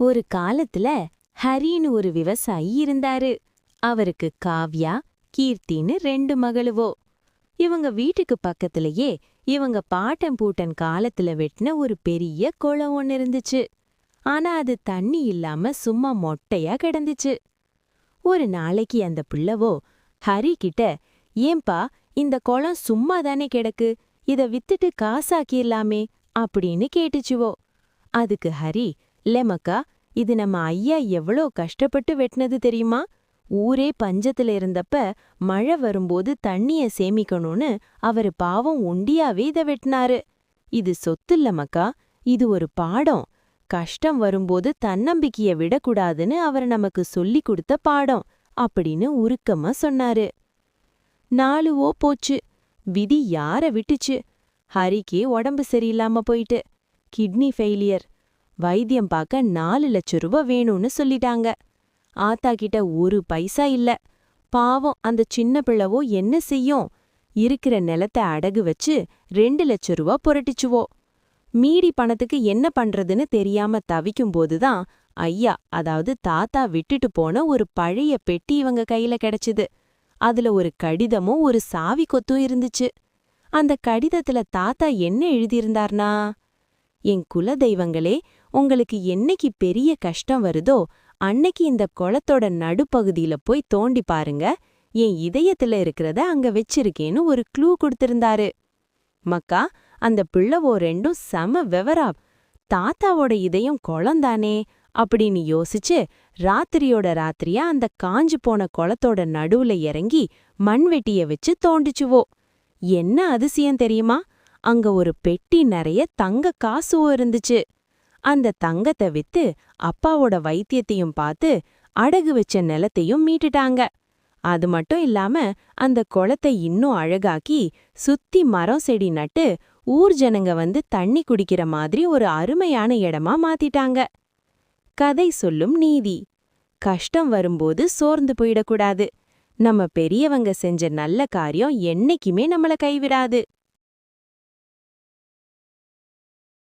ஒரு காலத்துல ஹரின்னு ஒரு விவசாயி இருந்தாரு. அவருக்கு காவ்யா, கீர்த்தின்னு 2 மகளுவோ. இவங்க வீட்டுக்கு பக்கத்திலேயே இவங்க பாட்டன் பூட்டன் காலத்துல வெட்டின ஒரு பெரிய குளம் ஒன்னு இருந்துச்சு. ஆனா அது தண்ணி இல்லாம சும்மா மொட்டையா கிடந்துச்சு. ஒரு நாளைக்கு அந்த பிள்ளவோ ஹரி கிட்ட, ஏன்பா இந்த குளம் சும்மா தானே கிடக்கு, இத வித்துட்டு காசாக்கிரலாமே அப்படின்னு கேட்டுச்சுவோ. அதுக்கு ஹரி, லெமக்கா, இது நம்ம ஐயா எவ்வளோ கஷ்டப்பட்டு வெட்டினது தெரியுமா? ஊரே பஞ்சத்துல இருந்தப்ப மழை வரும்போது தண்ணிய சேமிக்கணும்னு அவரு பாவம் ஒண்டியாவே இத வெட்டினாரு. இது சொத்தில்ல மக்கா, இது ஒரு பாடம். கஷ்டம் வரும்போது தன்னம்பிக்கைய விடக்கூடாதுன்னு அவர் நமக்கு சொல்லி கொடுத்த பாடம் அப்படின்னு உருக்கமா சொன்னாரு. நாளுவோ போச்சு. விதி யார விட்டுச்சு. ஹரிக்கு உடம்பு சரியில்லாம போயிட்டு. Kidney failure. வைத்தியம் பார்க்க 4 லட்சம் ரூபாய் வேணும்னு சொல்லிட்டாங்க. ஆத்தா கிட்ட ஒரு பைசா இல்ல. பாவம் அந்த சின்ன பிள்ளவோ என்ன செய்யும்? இருக்கிற நிலத்தை அடகு வச்சு 2 லட்சம் ரூபாய் புரட்டிச்சுவோ. மீதி பணத்துக்கு என்ன பண்றதுன்னு தெரியாம தவிக்கும் போதுதான் ஐயா, அதாவது தாத்தா விட்டுட்டு போன ஒரு பழைய பெட்டி இவங்க கையில கிடைச்சுது. அதுல ஒரு கடிதமும் ஒரு சாவி கொத்தும் இருந்துச்சு. அந்த கடிதத்துல தாத்தா என்ன எழுதியிருந்தார்னா, என் குல தெய்வங்களே, உங்களுக்கு என்னைக்கு பெரிய கஷ்டம் வருதோ அன்னைக்கு இந்த குளத்தோட நடுப்பகுதியில போய் தோண்டி பாருங்க, என் இதயத்துல இருக்கிறத அங்க வச்சிருக்கேன்னு ஒரு க்ளூ கொடுத்திருந்தாரு. மக்கா, அந்த பிள்ளவோ 2ம் செம விவரா. தாத்தாவோட இதயம் குளம்தானே அப்படின்னு யோசிச்சு ராத்திரியோட ராத்திரியா அந்த காஞ்சு போன குளத்தோட நடுவுல இறங்கி மண்வெட்டிய வச்சு தோண்டிச்சுவோ. என்ன அதிசயம் தெரியுமா? அங்க ஒரு பெட்டி நிறைய தங்க காசுவோ இருந்துச்சு. அந்த தங்கத்தை வித்து அப்பாவோட வைத்தியத்தையும் பார்த்து அடகு வச்ச நிலத்தையும் மீட்டுட்டாங்க. அது மட்டும் இல்லாம அந்த குளத்தை இன்னும் அழகாக்கி சுத்தி மரம் செடி நட்டு ஊர் ஜனங்க வந்து தண்ணி குடிக்கிற மாதிரி ஒரு அருமையான இடமா மாத்திட்டாங்க. கதை சொல்லும் நீதி: கஷ்டம் வரும்போது சோர்ந்து போயிடக்கூடாது. நம்ம பெரியவங்க செஞ்ச நல்ல காரியம் என்னைக்குமே நம்மள கைவிடாது.